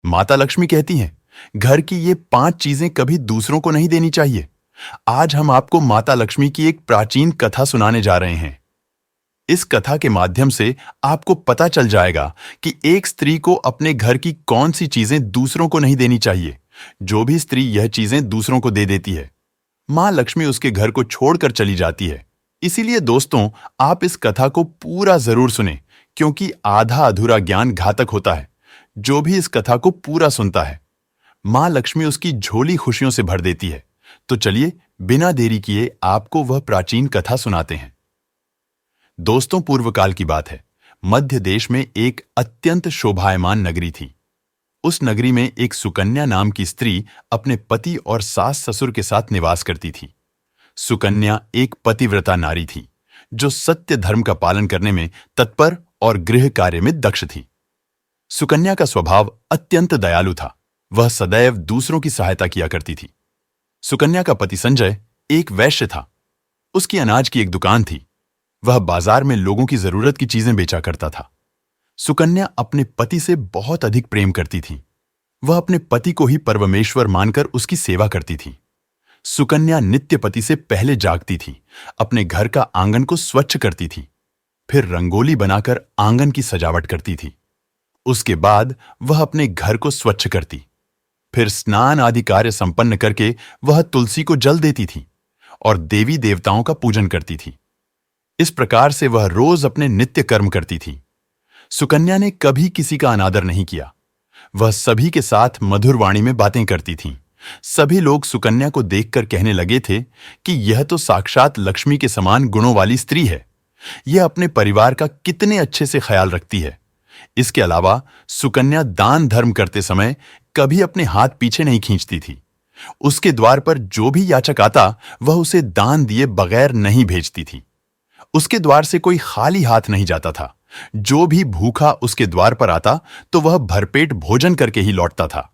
माता लक्ष्मी कहती हैं, घर की ये 5 चीजें कभी दूसरों को नहीं देनी चाहिए। आज हम आपको माता लक्ष्मी की एक प्राचीन कथा सुनाने जा रहे हैं। इस कथा के माध्यम से आपको पता चल जाएगा कि एक स्त्री को अपने घर की कौन सी चीजें दूसरों को नहीं देनी चाहिए। जो भी स्त्री यह चीजें दूसरों को दे देती है, मां लक्ष्मी उसके घर को छोड़कर चली जाती है। इसीलिए दोस्तों, आप इस कथा को पूरा जरूर सुने, क्योंकि आधा अधूरा ज्ञान घातक होता है। जो भी इस कथा को पूरा सुनता है, मां लक्ष्मी उसकी झोली खुशियों से भर देती है। तो चलिए बिना देरी किए आपको वह प्राचीन कथा सुनाते हैं। दोस्तों, पूर्व काल की बात है। मध्य देश में एक अत्यंत शोभायमान नगरी थी। उस नगरी में एक सुकन्या नाम की स्त्री अपने पति और सास ससुर के साथ निवास करती थी। सुकन्या एक पतिव्रता नारी थी, जो सत्य धर्म का पालन करने में तत्पर और गृह कार्य में दक्ष थी। सुकन्या का स्वभाव अत्यंत दयालु था। वह सदैव दूसरों की सहायता किया करती थी। सुकन्या का पति संजय एक वैश्य था। उसकी अनाज की एक दुकान थी। वह बाजार में लोगों की जरूरत की चीजें बेचा करता था। सुकन्या अपने पति से बहुत अधिक प्रेम करती थी। वह अपने पति को ही परमेश्वर मानकर उसकी सेवा करती थी। सुकन्या नित्य पति से पहले जागती थी, अपने घर का आंगन को स्वच्छ करती थी, फिर रंगोली बनाकर आंगन की सजावट करती थी। उसके बाद वह अपने घर को स्वच्छ करती, फिर स्नान आदि कार्य संपन्न करके वह तुलसी को जल देती थी और देवी देवताओं का पूजन करती थी। इस प्रकार से वह रोज अपने नित्य कर्म करती थी। सुकन्या ने कभी किसी का अनादर नहीं किया। वह सभी के साथ मधुर वाणी में बातें करती थी। सभी लोग सुकन्या को देखकर कहने लगे थे कि यह तो साक्षात लक्ष्मी के समान गुणों वाली स्त्री है। यह अपने परिवार का कितने अच्छे से ख्याल रखती है। इसके अलावा सुकन्या दान धर्म करते समय कभी अपने हाथ पीछे नहीं खींचती थी। उसके द्वार पर जो भी याचक आता, वह उसे दान दिए बगैर नहीं भेजती थी। उसके द्वार से कोई खाली हाथ नहीं जाता था। जो भी भूखा उसके द्वार पर आता, तो वह भरपेट भोजन करके ही लौटता था,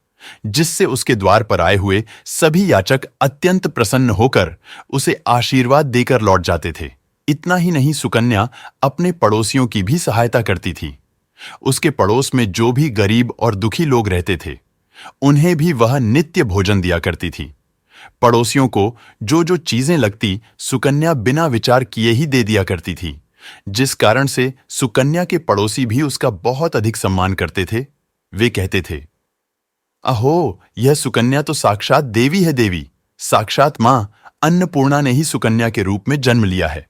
जिससे उसके द्वार पर आए हुए सभी याचक अत्यंत प्रसन्न होकर उसे आशीर्वाद देकर लौट जाते थे। इतना ही नहीं, सुकन्या अपने पड़ोसियों की भी सहायता करती थी। उसके पड़ोस में जो भी गरीब और दुखी लोग रहते थे, उन्हें भी वह नित्य भोजन दिया करती थी। पड़ोसियों को जो जो चीजें लगती, सुकन्या बिना विचार किए ही दे दिया करती थी, जिस कारण से सुकन्या के पड़ोसी भी उसका बहुत अधिक सम्मान करते थे। वे कहते थे, अहो, यह सुकन्या तो साक्षात देवी है। देवी, साक्षात मां अन्नपूर्णा ने ही सुकन्या के रूप में जन्म लिया है।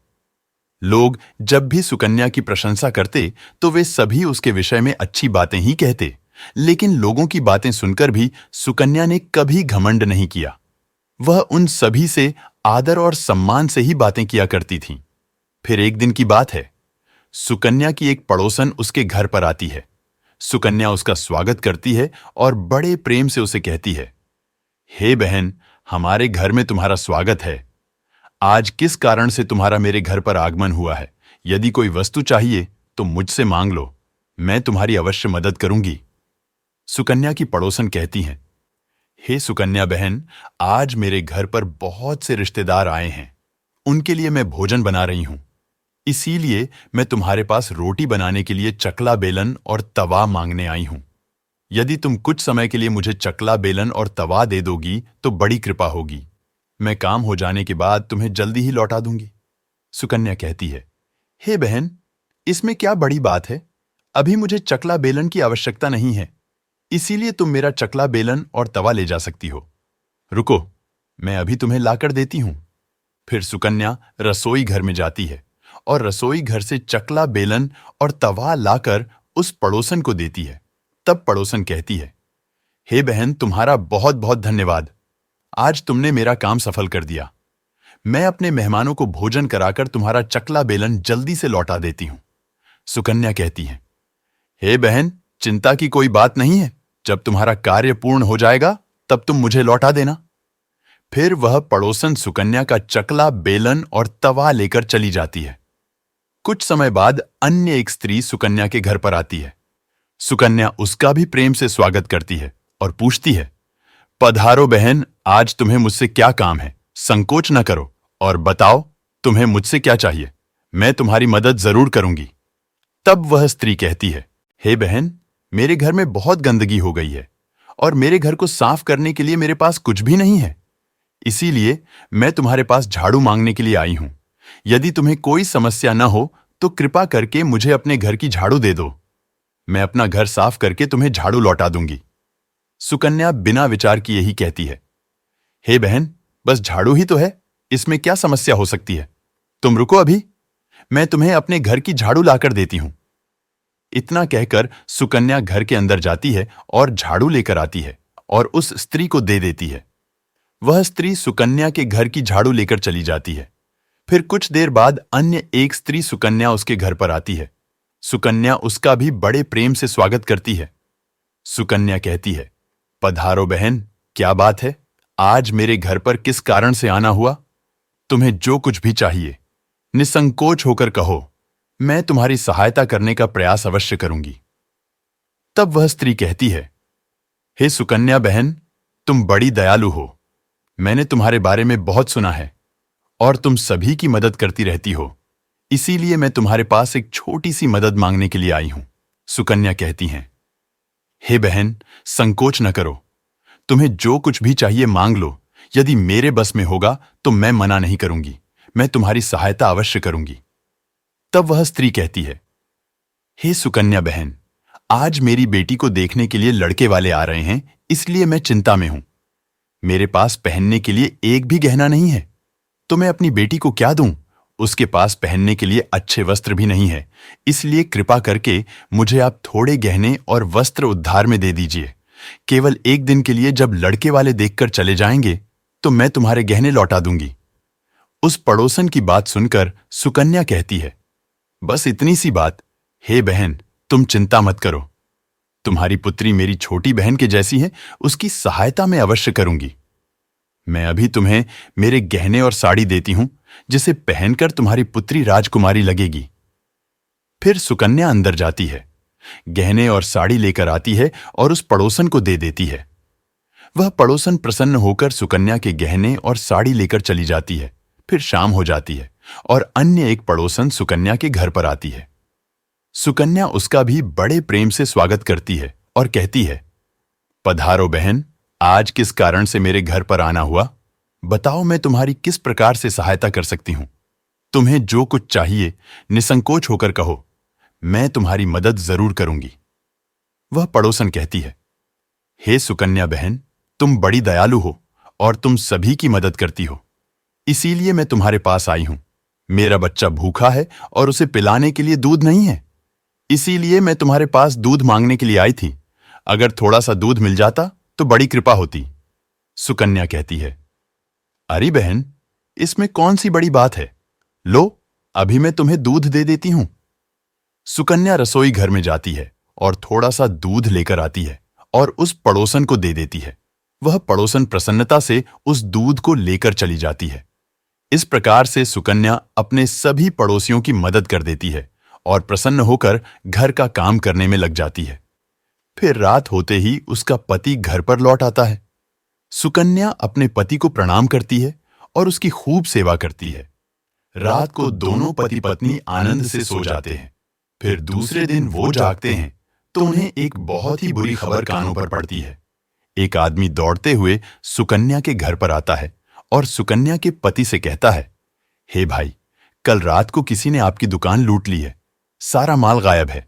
लोग जब भी सुकन्या की प्रशंसा करते, तो वे सभी उसके विषय में अच्छी बातें ही कहते। लेकिन लोगों की बातें सुनकर भी सुकन्या ने कभी घमंड नहीं किया। वह उन सभी से आदर और सम्मान से ही बातें किया करती थी। फिर एक दिन की बात है, सुकन्या की एक पड़ोसन उसके घर पर आती है। सुकन्या उसका स्वागत करती है और बड़े प्रेम से उसे कहती है, हे बहन, हमारे घर में तुम्हारा स्वागत है। आज किस कारण से तुम्हारा मेरे घर पर आगमन हुआ है? यदि कोई वस्तु चाहिए तो मुझसे मांग लो, मैं तुम्हारी अवश्य मदद करूंगी। सुकन्या की पड़ोसन कहती हैं, हे सुकन्या बहन, आज मेरे घर पर बहुत से रिश्तेदार आए हैं। उनके लिए मैं भोजन बना रही हूं। इसीलिए मैं तुम्हारे पास रोटी बनाने के लिए चकला बेलन और तवा मांगने आई हूं। यदि तुम कुछ समय के लिए मुझे चकला बेलन और तवा दे दोगी तो बड़ी कृपा होगी। मैं काम हो जाने के बाद तुम्हें जल्दी ही लौटा दूंगी। सुकन्या कहती है, हे बहन, इसमें क्या बड़ी बात है? अभी मुझे चकला बेलन की आवश्यकता नहीं है, इसीलिए तुम मेरा चकला बेलन और तवा ले जा सकती हो। रुको, मैं अभी तुम्हें लाकर देती हूं। फिर सुकन्या रसोई घर में जाती है और रसोई घर से चकला बेलन और तवा लाकर उस पड़ोसन को देती है। तब पड़ोसन कहती है, हे बहन, तुम्हारा बहुत बहुत धन्यवाद। आज तुमने मेरा काम सफल कर दिया। मैं अपने मेहमानों को भोजन कराकर तुम्हारा चकला बेलन जल्दी से लौटा देती हूं। सुकन्या कहती है, हे बहन, चिंता की कोई बात नहीं है। जब तुम्हारा कार्य पूर्ण हो जाएगा तब तुम मुझे लौटा देना। फिर वह पड़ोसन सुकन्या का चकला बेलन और तवा लेकर चली जाती है। कुछ समय बाद अन्य एक स्त्री सुकन्या के घर पर आती है। सुकन्या उसका भी प्रेम से स्वागत करती है और पूछती है, पधारो बहन, आज तुम्हें मुझसे क्या काम है? संकोच न करो और बताओ तुम्हें मुझसे क्या चाहिए। मैं तुम्हारी मदद जरूर करूंगी। तब वह स्त्री कहती है, हे बहन, मेरे घर में बहुत गंदगी हो गई है। और मेरे घर को साफ करने के लिए मेरे पास कुछ भी नहीं है। इसीलिए मैं तुम्हारे पास झाड़ू मांगने के लिए आई हूं। यदि तुम्हें कोई समस्या न हो तो कृपा करके मुझे अपने घर की झाड़ू दे दो। मैं अपना घर साफ करके तुम्हें झाड़ू लौटा दूंगी। सुकन्या बिना विचार किए ही कहती है, हे बहन, बस झाड़ू ही तो है, इसमें क्या समस्या हो सकती है? तुम रुको अभी, मैं तुम्हें अपने घर की झाड़ू लाकर देती हूं। इतना कहकर सुकन्या घर के अंदर जाती है और झाड़ू लेकर आती है और उस स्त्री को दे देती है। वह स्त्री सुकन्या के घर की झाड़ू लेकर चली जाती है। फिर कुछ देर बाद अन्य एक स्त्री सुकन्या उसके घर पर आती है। सुकन्या उसका भी बड़े प्रेम से स्वागत करती है। सुकन्या कहती है, पधारो बहन, क्या बात है? आज मेरे घर पर किस कारण से आना हुआ? तुम्हें जो कुछ भी चाहिए निसंकोच होकर कहो, मैं तुम्हारी सहायता करने का प्रयास अवश्य करूंगी। तब वह स्त्री कहती है, हे सुकन्या बहन, तुम बड़ी दयालु हो। मैंने तुम्हारे बारे में बहुत सुना है और तुम सभी की मदद करती रहती हो। इसीलिए मैं तुम्हारे पास एक छोटी सी मदद मांगने के लिए आई हूं। सुकन्या कहती हैं, हे बहन, संकोच न करो, तुम्हें जो कुछ भी चाहिए मांग लो। यदि मेरे बस में होगा तो मैं मना नहीं करूंगी, मैं तुम्हारी सहायता अवश्य करूंगी। तब वह स्त्री कहती है, हे सुकन्या बहन, आज मेरी बेटी को देखने के लिए लड़के वाले आ रहे हैं, इसलिए मैं चिंता में हूं। मेरे पास पहनने के लिए एक भी गहना नहीं है, तो मैं अपनी बेटी को क्या दूं? उसके पास पहनने के लिए अच्छे वस्त्र भी नहीं है, इसलिए कृपा करके मुझे आप थोड़े गहने और वस्त्र उधार में दे दीजिए। केवल एक दिन के लिए जब लड़के वाले देखकर चले जाएंगे तो मैं तुम्हारे गहने लौटा दूंगी। उस पड़ोसन की बात सुनकर सुकन्या कहती है, बस इतनी सी बात? हे बहन, तुम चिंता मत करो, तुम्हारी पुत्री मेरी छोटी बहन के जैसी है, उसकी सहायता मैं अवश्य करूंगी। मैं अभी तुम्हें मेरे गहने और साड़ी देती हूं, जिसे पहनकर तुम्हारी पुत्री राजकुमारी लगेगी। फिर सुकन्या अंदर जाती है, गहने और साड़ी लेकर आती है और उस पड़ोसन को दे देती है। वह पड़ोसन प्रसन्न होकर सुकन्या के गहने और साड़ी लेकर चली जाती है। फिर शाम हो जाती है और अन्य एक पड़ोसन सुकन्या के घर पर आती है। सुकन्या उसका भी बड़े प्रेम से स्वागत करती है और कहती है, पधारो बहन, आज किस कारण से मेरे घर पर आना हुआ? बताओ, मैं तुम्हारी किस प्रकार से सहायता कर सकती हूं? तुम्हें जो कुछ चाहिए निसंकोच होकर कहो, मैं तुम्हारी मदद जरूर करूंगी। वह पड़ोसन कहती है, हे सुकन्या बहन, तुम बड़ी दयालु हो और तुम सभी की मदद करती हो, इसीलिए मैं तुम्हारे पास आई हूं। मेरा बच्चा भूखा है और उसे पिलाने के लिए दूध नहीं है, इसीलिए मैं तुम्हारे पास दूध मांगने के लिए आई थी। अगर थोड़ा सा दूध मिल जाता तो बड़ी कृपा होती। सुकन्या कहती है, अरे बहन, इसमें कौन सी बड़ी बात है? लो, अभी मैं तुम्हें दूध दे देती हूं। सुकन्या रसोई घर में जाती है और थोड़ा सा दूध लेकर आती है और उस पड़ोसन को दे देती है। वह पड़ोसन प्रसन्नता से उस दूध को लेकर चली जाती है। इस प्रकार से सुकन्या अपने सभी पड़ोसियों की मदद कर देती है और प्रसन्न होकर घर का काम करने में लग जाती है। फिर रात होते ही उसका पति घर पर लौट आता है। सुकन्या अपने पति को प्रणाम करती है और उसकी खूब सेवा करती है। रात को दोनों पति पत्नी आनंद से सो जाते हैं। फिर दूसरे दिन वो जागते हैं तो उन्हें एक बहुत ही बुरी खबर कानों पर पड़ती है। एक आदमी दौड़ते हुए सुकन्या के घर पर आता है और सुकन्या के पति से कहता है, हे भाई, कल रात को किसी ने आपकी दुकान लूट ली है, सारा माल गायब है।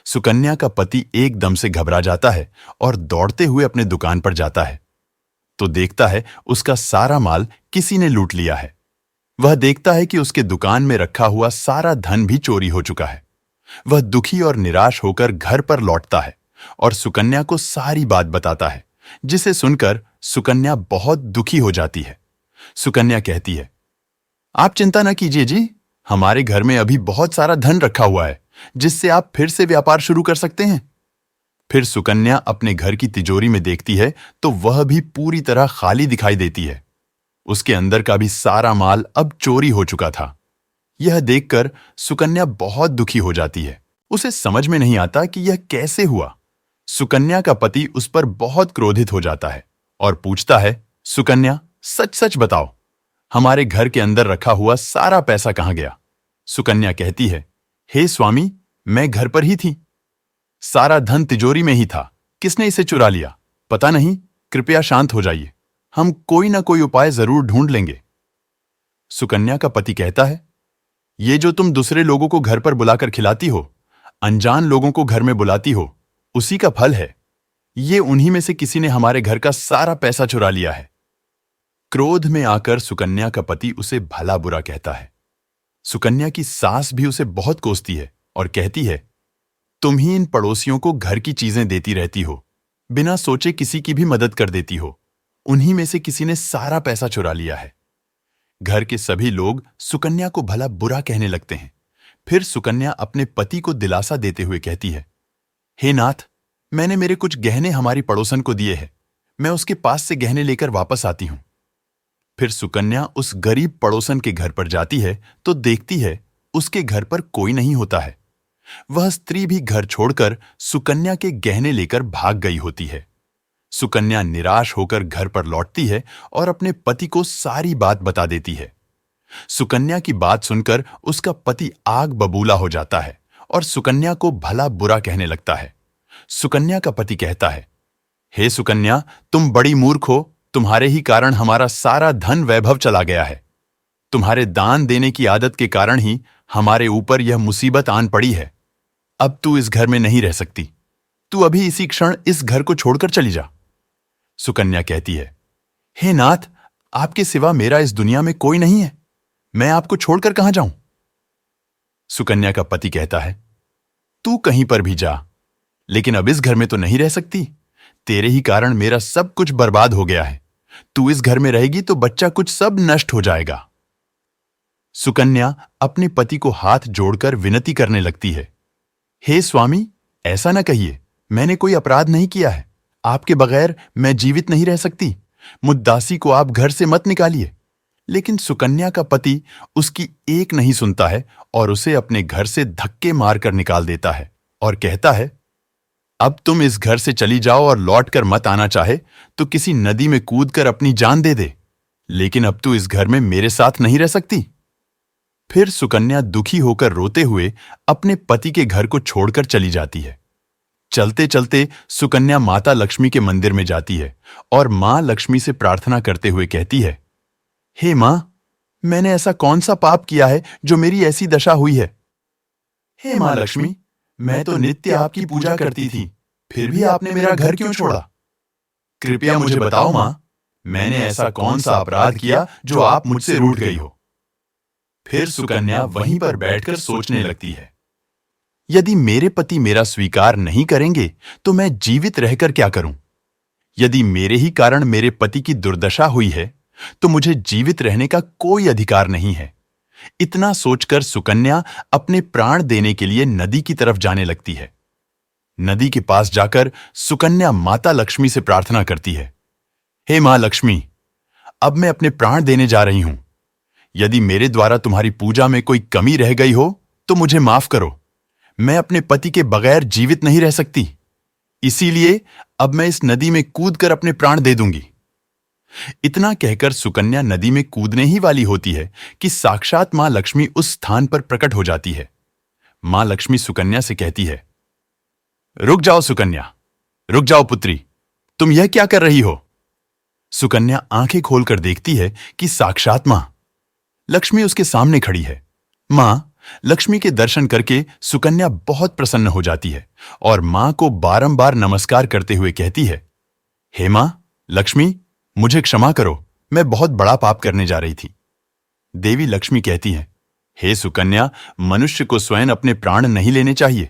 सुकन्या का पति एकदम से घबरा जाता है और दौड़ते हुए अपने दुकान पर जाता है तो देखता है उसका सारा माल किसी ने लूट लिया है। वह देखता है कि उसके दुकान में रखा हुआ सारा धन भी चोरी हो चुका है। वह दुखी और निराश होकर घर पर लौटता है और सुकन्या को सारी बात बताता है, जिसे सुनकर सुकन्या बहुत दुखी हो जाती है। सुकन्या कहती है, आप चिंता न कीजिए जी, हमारे घर में अभी बहुत सारा धन रखा हुआ है, जिससे आप फिर से व्यापार शुरू कर सकते हैं। फिर सुकन्या अपने घर की तिजोरी में देखती है तो वह भी पूरी तरह खाली दिखाई देती है। उसके अंदर का भी सारा माल अब चोरी हो चुका था। यह देखकर सुकन्या बहुत दुखी हो जाती है। उसे समझ में नहीं आता कि यह कैसे हुआ। सुकन्या का पति उस पर बहुत क्रोधित हो जाता है और पूछता है, सुकन्या, सच सच बताओ, हमारे घर के अंदर रखा हुआ सारा पैसा कहां गया? सुकन्या कहती है, हे स्वामी, मैं घर पर ही थी, सारा धन तिजोरी में ही था, किसने इसे चुरा लिया? पता नहीं, कृपया शांत हो जाइए, हम कोई ना कोई उपाय जरूर ढूंढ लेंगे। सुकन्या का पति कहता है, ये जो तुम दूसरे लोगों को घर पर बुलाकर खिलाती हो, अनजान लोगों को घर में बुलाती हो, उसी का फल है। ये उन्हीं में से किसी ने हमारे घर का सारा पैसा चुरा लिया है। क्रोध में आकर सुकन्या का पति उसे भला बुरा कहता है। सुकन्या की सास भी उसे बहुत कोसती है और कहती है, तुम ही इन पड़ोसियों को घर की चीजें देती रहती हो, बिना सोचे किसी की भी मदद कर देती हो, उन्हीं में से किसी ने सारा पैसा चुरा लिया है। घर के सभी लोग सुकन्या को भला बुरा कहने लगते हैं। फिर सुकन्या अपने पति को दिलासा देते हुए कहती है, हे नाथ, मैंने मेरे कुछ गहने हमारी पड़ोसन को दिए हैं, मैं उसके पास से गहने लेकर वापस आती हूं। फिर सुकन्या उस गरीब पड़ोसन के घर पर जाती है तो देखती है उसके घर पर कोई नहीं होता है। वह स्त्री भी घर छोड़कर सुकन्या के गहने लेकर भाग गई होती है। सुकन्या निराश होकर घर पर लौटती है और अपने पति को सारी बात बता देती है। सुकन्या की बात सुनकर उसका पति आग बबूला हो जाता है और सुकन्या को भला बुरा कहने लगता है। सुकन्या का पति कहता है, हे सुकन्या, तुम बड़ी मूर्ख हो, तुम्हारे ही कारण हमारा सारा धन वैभव चला गया है। तुम्हारे दान देने की आदत के कारण ही हमारे ऊपर यह मुसीबत आन पड़ी है। अब तू इस घर में नहीं रह सकती, तू अभी इसी क्षण इस घर को छोड़कर चली जा। सुकन्या कहती है, हे नाथ, आपके सिवा मेरा इस दुनिया में कोई नहीं है, मैं आपको छोड़कर कहां जाऊं। सुकन्या का पति कहता है, तू कहीं पर भी जा, लेकिन अब इस घर में तो नहीं रह सकती। तेरे ही कारण मेरा सब कुछ बर्बाद हो गया है। तू इस घर में रहेगी तो बच्चा कुछ सब नष्ट हो जाएगा। सुकन्या अपने पति को हाथ जोड़कर विनती करने लगती है, हे स्वामी, ऐसा न कहिए, मैंने कोई अपराध नहीं किया है। आपके बगैर मैं जीवित नहीं रह सकती। मुद्दासी को आप घर से मत निकालिए। लेकिन सुकन्या का पति उसकी एक नहीं सुनता है और उसे अपने घर से धक्के मारकर निकाल देता है और कहता है, अब तुम इस घर से चली जाओ और लौटकर मत आना चाहे तो किसी नदी में कूदकर अपनी जान दे दे, लेकिन अब तू इस घर में मेरे साथ नहीं रह सकती। फिर सुकन्या दुखी होकर रोते हुए अपने पति के घर को छोड़कर चली जाती है। चलते चलते सुकन्या माता लक्ष्मी के मंदिर में जाती है और मां लक्ष्मी से प्रार्थना करते हुए कहती है, हे मां, मैंने ऐसा कौन सा पाप किया है जो मेरी ऐसी दशा हुई है। हे मां लक्ष्मी, मैं तो नित्य आपकी पूजा करती थी, फिर भी आपने मेरा घर क्यों छोड़ा? कृपया मुझे बताओ मां, मैंने ऐसा कौन सा अपराध किया जो आप मुझसे रूठ गई हो। फिर सुकन्या वहीं पर बैठकर सोचने लगती है, यदि मेरे पति मेरा स्वीकार नहीं करेंगे तो मैं जीवित रहकर क्या करूं? यदि मेरे ही कारण मेरे पति की दुर्दशा हुई है तो मुझे जीवित रहने का कोई अधिकार नहीं है। इतना सोचकर सुकन्या अपने प्राण देने के लिए नदी की तरफ जाने लगती है। नदी के पास जाकर सुकन्या माता लक्ष्मी से प्रार्थना करती है, हे मां लक्ष्मी, अब मैं अपने प्राण देने जा रही हूं। यदि मेरे द्वारा तुम्हारी पूजा में कोई कमी रह गई हो तो मुझे माफ करो। मैं अपने पति के बगैर जीवित नहीं रह सकती, इसीलिए अब मैं इस नदी में कूदकर अपने प्राण दे दूंगी। इतना कहकर सुकन्या नदी में कूदने ही वाली होती है कि साक्षात मां लक्ष्मी उस स्थान पर प्रकट हो जाती है। मां लक्ष्मी सुकन्या से कहती है, रुक जाओ सुकन्या, रुक जाओ पुत्री, तुम यह क्या कर रही हो? सुकन्या आंखें खोलकर देखती है कि साक्षात मां लक्ष्मी उसके सामने खड़ी है। मां लक्ष्मी के दर्शन करके सुकन्या बहुत प्रसन्न हो जाती है और मां को बारंबार नमस्कार करते हुए कहती है, हे मां लक्ष्मी, मुझे क्षमा करो, मैं बहुत बड़ा पाप करने जा रही थी। देवी लक्ष्मी कहती है, हे सुकन्या, मनुष्य को स्वयं अपने प्राण नहीं लेने चाहिए।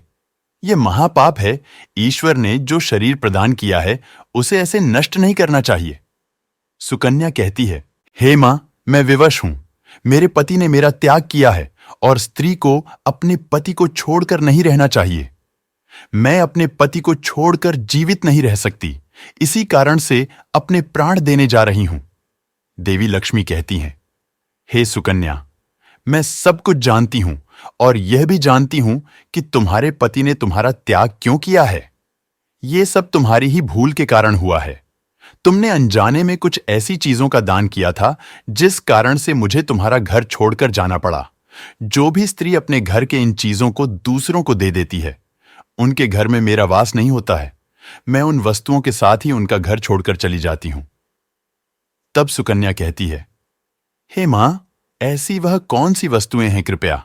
यह महापाप है। ईश्वर ने जो शरीर प्रदान किया है उसे ऐसे नष्ट नहीं करना चाहिए। सुकन्या कहती है, हे मां, मैं विवश हूं। मेरे पति ने मेरा त्याग किया है और स्त्री को अपने पति को छोड़कर नहीं रहना चाहिए। मैं अपने पति को छोड़कर जीवित नहीं रह सकती, इसी कारण से अपने प्राण देने जा रही हूं। देवी लक्ष्मी कहती हैं, हे सुकन्या, मैं सब कुछ जानती हूं और यह भी जानती हूं कि तुम्हारे पति ने तुम्हारा त्याग क्यों किया है। यह सब तुम्हारी ही भूल के कारण हुआ है। तुमने अनजाने में कुछ ऐसी चीजों का दान किया था जिस कारण से मुझे तुम्हारा घर छोड़कर जाना पड़ा। जो भी स्त्री अपने घर के इन चीजों को दूसरों को दे देती है, उनके घर में मेरा वास नहीं होता है। मैं उन वस्तुओं के साथ ही उनका घर छोड़कर चली जाती हूं। तब सुकन्या कहती है, हे मां, ऐसी वह कौन सी वस्तुएं हैं, कृपया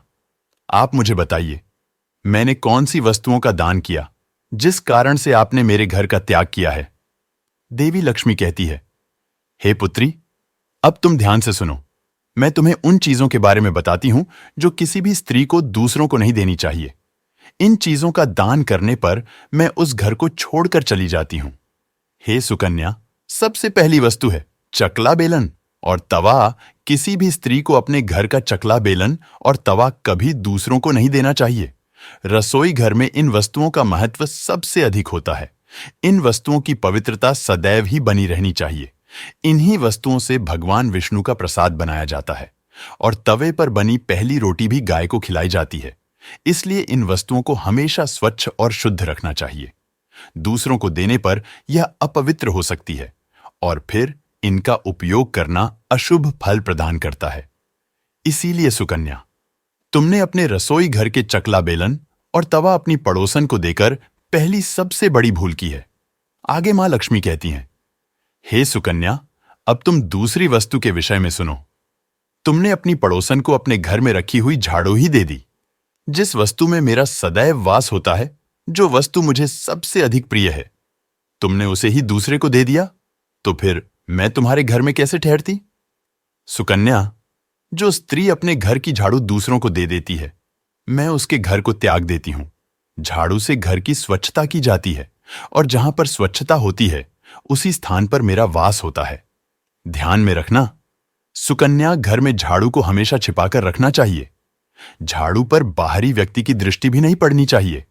आप मुझे बताइए। मैंने कौन सी वस्तुओं का दान किया जिस कारण से आपने मेरे घर का त्याग किया है? देवी लक्ष्मी कहती है, हे पुत्री, अब तुम ध्यान से सुनो। मैं तुम्हें उन चीजों के बारे में बताती हूं जो किसी भी स्त्री को दूसरों को नहीं देनी चाहिए। इन चीजों का दान करने पर मैं उस घर को छोड़कर चली जाती हूं। हे सुकन्या, सबसे पहली वस्तु है चकला बेलन और तवा। किसी भी स्त्री को अपने घर का चकला बेलन और तवा कभी दूसरों को नहीं देना चाहिए। रसोई घर में इन वस्तुओं का महत्व सबसे अधिक होता है। इन वस्तुओं की पवित्रता सदैव ही बनी रहनी चाहिए। इन्हीं वस्तुओं से भगवान विष्णु का प्रसाद बनाया जाता है और तवे पर बनी पहली रोटी भी गाय को खिलाई जाती है। इसलिए इन वस्तुओं को हमेशा स्वच्छ और शुद्ध रखना चाहिए। दूसरों को देने पर यह अपवित्र हो सकती है और फिर इनका उपयोग करना अशुभ फल प्रदान करता है। इसीलिए सुकन्या, तुमने अपने रसोई घर के चकला बेलन और तवा अपनी पड़ोसन को देकर पहली सबसे बड़ी भूल की है। आगे मां लक्ष्मी कहती हैं, हे सुकन्या, अब तुम दूसरी वस्तु के विषय में सुनो। तुमने अपनी पड़ोसन को अपने घर में रखी हुई झाड़ू ही दे दी। जिस वस्तु में मेरा सदैव वास होता है, जो वस्तु मुझे सबसे अधिक प्रिय है, तुमने उसे ही दूसरे को दे दिया, तो फिर मैं तुम्हारे घर में कैसे ठहरती? सुकन्या, जो स्त्री अपने घर की झाड़ू दूसरों को दे देती है, मैं उसके घर को त्याग देती हूं। झाड़ू से घर की स्वच्छता की जाती है और जहां पर स्वच्छता होती है उसी स्थान पर मेरा वास होता है। ध्यान में रखना, सुकन्या, घर में झाड़ू को हमेशा छिपाकर रखना चाहिए। झाड़ू पर बाहरी व्यक्ति की दृष्टि भी नहीं पड़नी चाहिए।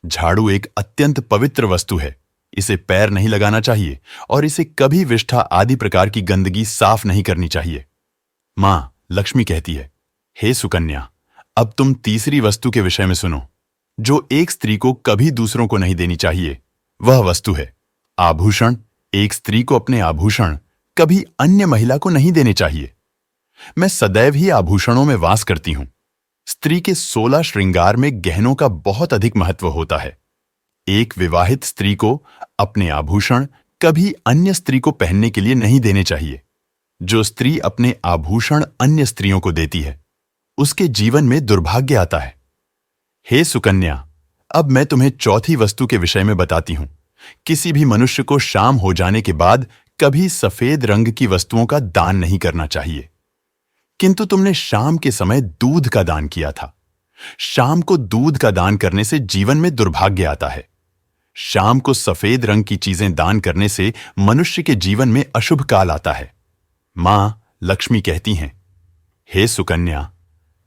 झाड़ू एक अत्यंत पवित्र वस्तु है। इसे पैर नहीं लगाना चाहिए और इसे कभी विष्ठा आदि प्रकार की गंदगी साफ नहीं करनी चाहिए। मां लक्ष्मी कहती है, हे सुकन्या, अब तुम तीसरी वस्तु के विषय में सुनो, जो एक स्त्री को कभी दूसरों को नहीं देनी चाहिए। वह वस्तु है आभूषण। एक स्त्री को अपने आभूषण कभी अन्य महिला को नहीं देने चाहिए। मैं सदैव ही आभूषणों में वास करती हूं। स्त्री के 16 श्रृंगार में गहनों का बहुत अधिक महत्व होता है। एक विवाहित स्त्री को अपने आभूषण कभी अन्य स्त्री को पहनने के लिए नहीं देने चाहिए। जो स्त्री अपने आभूषण अन्य स्त्रियों को देती है, उसके जीवन में दुर्भाग्य आता है। हे सुकन्या, अब मैं तुम्हें चौथी वस्तु के विषय में बताती हूं। किसी भी मनुष्य को शाम हो जाने के बाद कभी सफेद रंग की वस्तुओं का दान नहीं करना चाहिए। किंतु तुमने शाम के समय दूध का दान किया था। शाम को दूध का दान करने से जीवन में दुर्भाग्य आता है। शाम को सफेद रंग की चीजें दान करने से मनुष्य के जीवन में अशुभ काल आता है। मां लक्ष्मी कहती हैं, हे सुकन्या,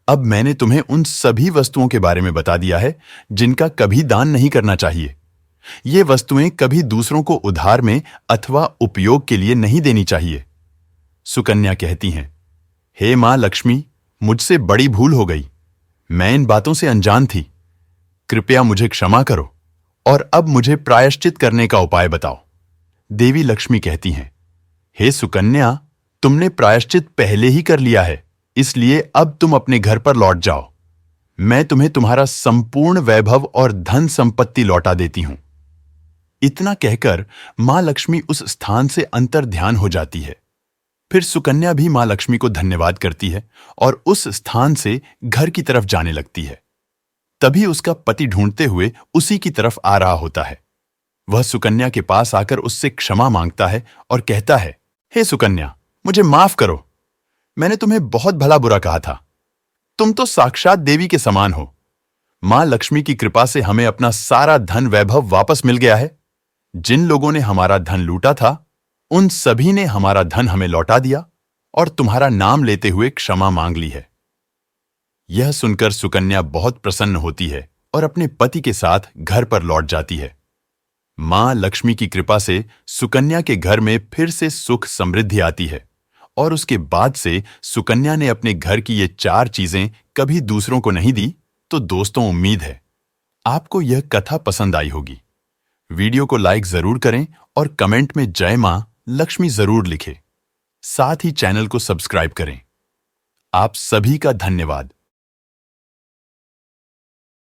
अब मैंने तुम्हें उन सभी वस्तुओं के बारे में बता दिया है जिनका कभी दान नहीं करना चाहिए। ये वस्तुएं कभी दूसरों को उधार में अथवा उपयोग के लिए नहीं देनी चाहिए। सुकन्या कहती हैं, हे मां लक्ष्मी, मुझसे बड़ी भूल हो गई। मैं इन बातों से अनजान थी। कृपया मुझे क्षमा करो और अब मुझे प्रायश्चित करने का उपाय बताओ। देवी लक्ष्मी कहती हैं, हे सुकन्या, तुमने प्रायश्चित पहले ही कर लिया है, इसलिए अब तुम अपने घर पर लौट जाओ। मैं तुम्हें तुम्हारा संपूर्ण वैभव और धन संपत्ति लौटा देती हूं। इतना कहकर मां लक्ष्मी उस स्थान से अंतर ध्यान हो जाती है। फिर सुकन्या भी मां लक्ष्मी को धन्यवाद करती है और उस स्थान से घर की तरफ जाने लगती है। तभी उसका पति ढूंढते हुए उसी की तरफ आ रहा होता है। वह सुकन्या के पास आकर उससे क्षमा मांगता है और कहता है, हे सुकन्या, मुझे माफ करो। मैंने तुम्हें बहुत भला बुरा कहा था। तुम तो साक्षात देवी के समान हो। मां लक्ष्मी की कृपा से हमें अपना सारा धन वैभव वापस मिल गया है। जिन लोगों ने हमारा धन लूटा था, उन सभी ने हमारा धन हमें लौटा दिया और तुम्हारा नाम लेते हुए क्षमा मांग ली है। यह सुनकर सुकन्या बहुत प्रसन्न होती है और अपने पति के साथ घर पर लौट जाती है। मां लक्ष्मी की कृपा से सुकन्या के घर में फिर से सुख समृद्धि आती है और उसके बाद से सुकन्या ने अपने घर की ये 4 चीजें कभी दूसरों को नहीं दी। तो दोस्तों, उम्मीद है आपको यह कथा पसंद आई होगी। वीडियो को लाइक जरूर करें और कमेंट में जय मां लक्ष्मी जरूर लिखें। साथ ही चैनल को सब्सक्राइब करें। आप सभी का धन्यवाद।